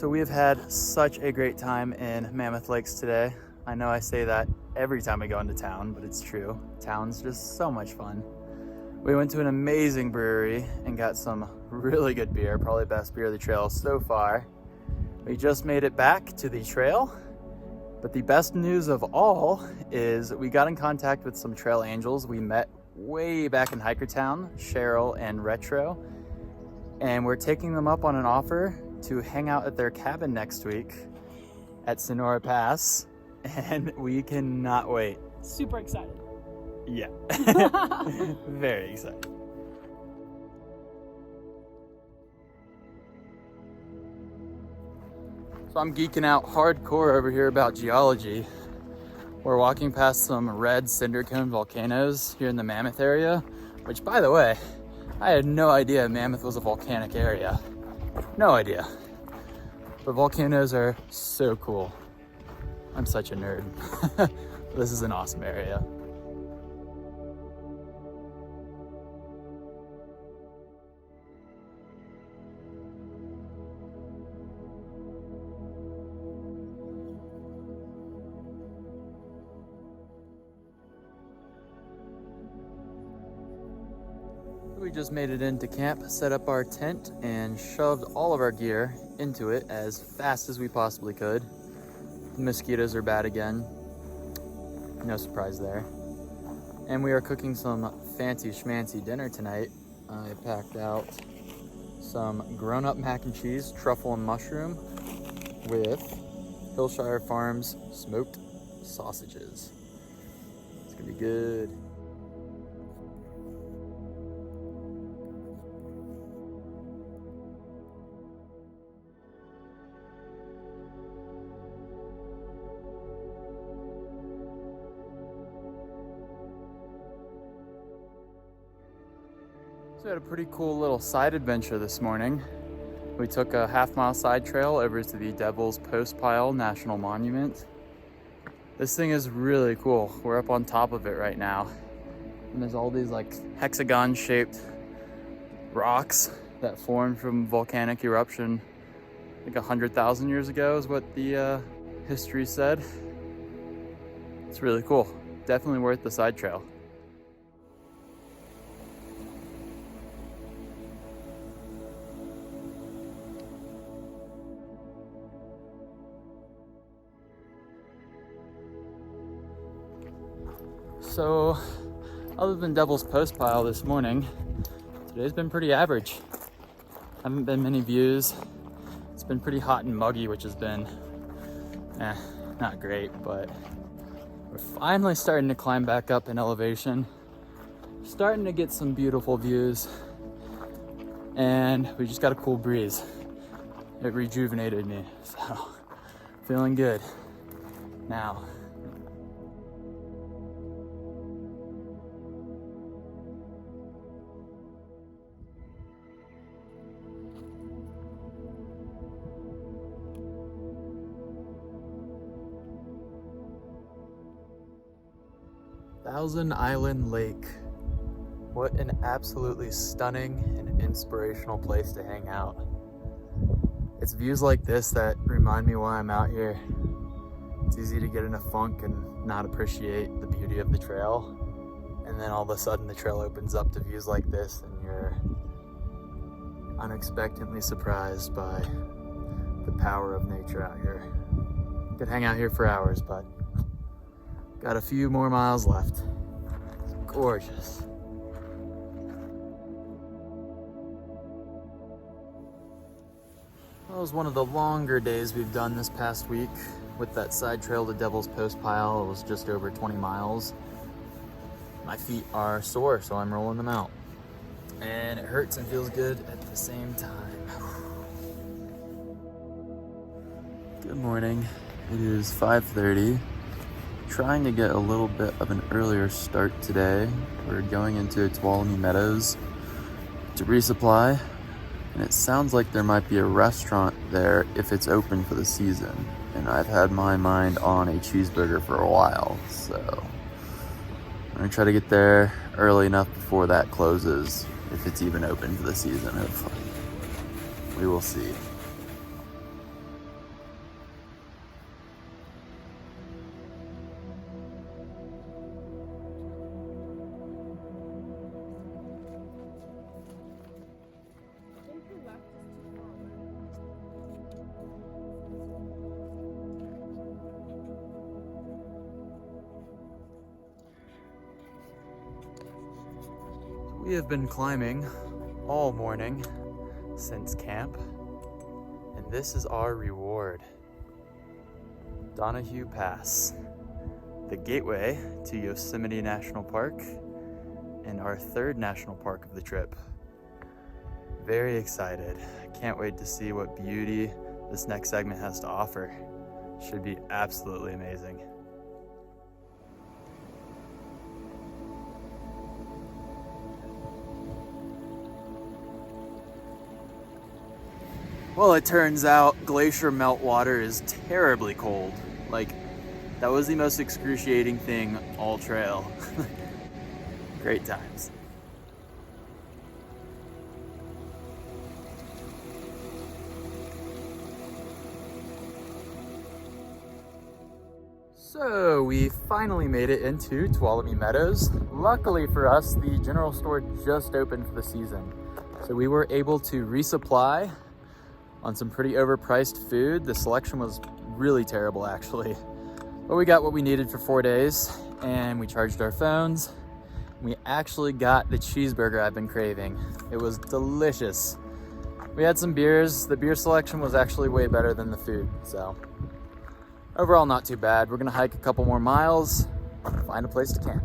So we have had such a great time in Mammoth Lakes today. I know I say that every time I go into town, but it's true. Town's just so much fun. We went to an amazing brewery and got some really good beer, probably best beer of the trail so far. We just made it back to the trail, but the best news of all is we got in contact with some trail angels we met way back in Hikertown, Cheryl and Retro, and we're taking them up on an offer to hang out at their cabin next week at Sonora Pass, and we cannot wait. Super excited. Yeah. Very excited. So I'm geeking out hardcore over here about geology. We're walking past some red cinder cone volcanoes here in the Mammoth area, which, by the way, I had no idea Mammoth was a volcanic area. No idea. But volcanoes are so cool. I'm such a nerd. This is an awesome area. We just made it into camp, set up our tent, and shoved all of our gear into it as fast as we possibly could. The mosquitoes are bad again. No surprise there. And we are cooking some fancy schmancy dinner tonight. I packed out some grown-up mac and cheese, truffle and mushroom, with Hillshire Farms smoked sausages. It's gonna be good. So we had a pretty cool little side adventure this morning. We took a half-mile side trail over to the Devil's Postpile National Monument. This thing is really cool. We're up on top of it right now. And there's all these like hexagon-shaped rocks that formed from volcanic eruption like 100,000 years ago is what the history said. It's really cool. Definitely worth the side trail. So, other than Devil's Postpile this morning, today's been pretty average. Haven't been many views. It's been pretty hot and muggy, which has been, not great, but we're finally starting to climb back up in elevation. Starting to get some beautiful views, and we just got a cool breeze. It rejuvenated me, so feeling good now. Thousand Island Lake. What an absolutely stunning and inspirational place to hang out. It's views like this that remind me why I'm out here. It's easy to get in a funk and not appreciate the beauty of the trail. And then all of a sudden the trail opens up to views like this and you're unexpectedly surprised by the power of nature out here. Could hang out here for hours, but got a few more miles left. It's gorgeous. That was one of the longer days we've done this past week. With that side trail to Devil's Postpile, it was just over 20 miles. My feet are sore, so I'm rolling them out. And it hurts and feels good at the same time. Good morning. It is 5:30. Trying to get a little bit of an earlier start today. We're going into Tuolumne Meadows to resupply, and it sounds like there might be a restaurant there if it's open for the season. And I've had my mind on a cheeseburger for a while, so I'm gonna try to get there early enough before that closes, if it's even open for the season, hopefully. We will see. We have been climbing all morning since camp, and this is our reward. Donahue Pass, the gateway to Yosemite National Park and our third national park of the trip. Very excited. Can't wait to see what beauty this next segment has to offer. Should be absolutely amazing. Well, it turns out glacier meltwater is terribly cold. Like, that was the most excruciating thing all trail. Great times. So we finally made it into Tuolumne Meadows. Luckily for us, the general store just opened for the season. So we were able to resupply on some pretty overpriced food. The selection was really terrible actually. But we got what we needed for 4 days and we charged our phones. We actually got the cheeseburger I've been craving. It was delicious. We had some beers. The beer selection was actually way better than the food, so overall not too bad. We're gonna hike a couple more miles, find a place to camp.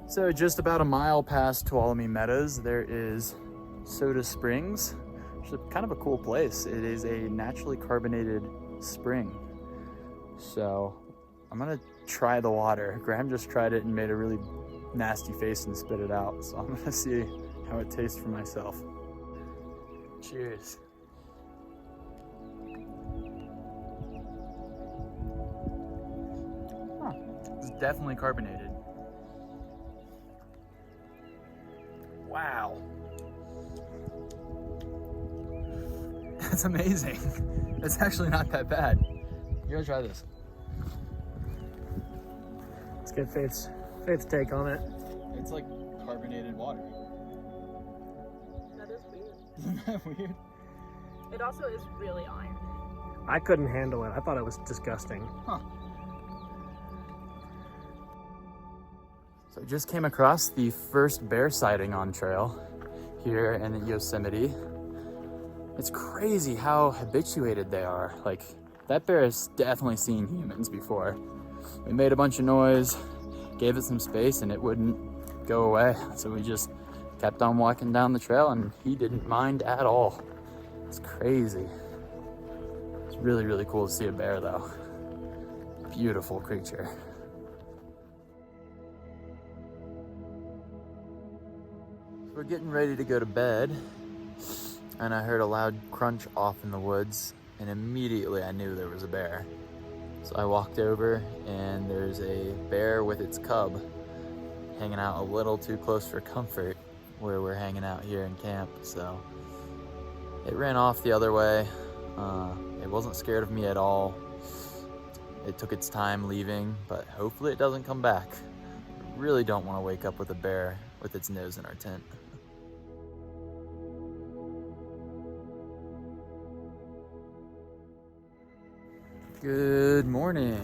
So just about a mile past Tuolumne Meadows, there is Soda Springs, which is kind of a cool place. It is a naturally carbonated spring. So I'm gonna try the water. Graham just tried it and made a really nasty face and spit it out. So I'm gonna see how it tastes for myself. Cheers. Huh. It's definitely carbonated. Wow. That's amazing. It's actually not that bad. You gotta try this. Let's get Faith's take on it. It's like carbonated water. That is weird. Isn't that weird? It also is really iron. I couldn't handle it. I thought it was disgusting. Huh. So I just came across the first bear sighting on trail here in Yosemite. It's crazy how habituated they are. Like, that bear has definitely seen humans before. We made a bunch of noise, gave it some space, and it wouldn't go away. So we just kept on walking down the trail and he didn't mind at all. It's crazy. It's really, really cool to see a bear though. Beautiful creature. We're getting ready to go to bed, and I heard a loud crunch off in the woods, and immediately I knew there was a bear. So I walked over, and there's a bear with its cub hanging out a little too close for comfort where we're hanging out here in camp. So it ran off the other way. It wasn't scared of me at all. It took its time leaving, but hopefully it doesn't come back. I really don't want to wake up with a bear with its nose in our tent. Good morning.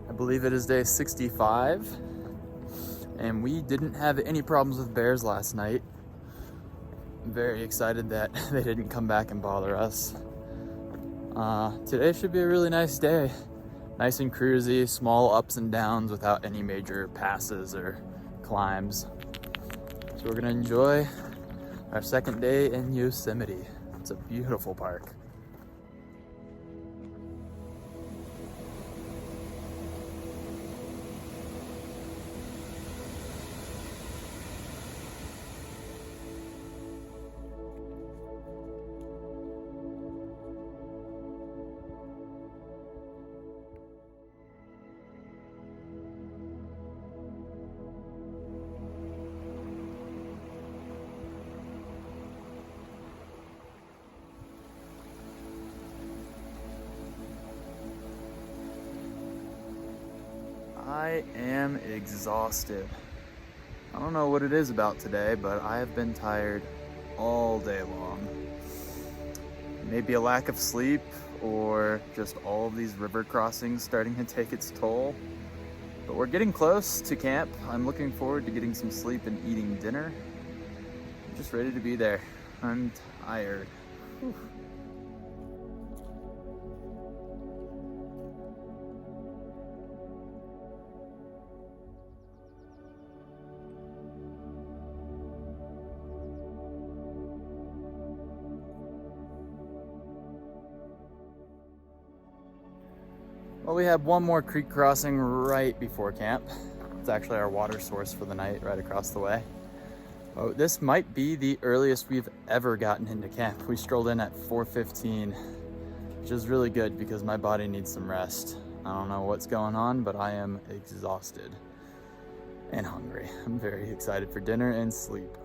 I believe it is day 65, and we didn't have any problems with bears last night. I'm very excited that they didn't come back and bother us. Today should be a really nice day. Nice and cruisy, small ups and downs without any major passes or climbs. So we're gonna enjoy our second day in Yosemite. It's a beautiful park. I am exhausted. I don't know what it is about today, but I have been tired all day long. Maybe a lack of sleep or just all of these river crossings starting to take its toll. But we're getting close to camp. I'm looking forward to getting some sleep and eating dinner. I'm just ready to be there. I'm tired. Whew. Well, we have one more creek crossing right before camp. It's actually our water source for the night right across the way. Oh, this might be the earliest we've ever gotten into camp. We strolled in at 4:15, which is really good because my body needs some rest. I don't know what's going on, but I am exhausted and hungry. I'm very excited for dinner and sleep.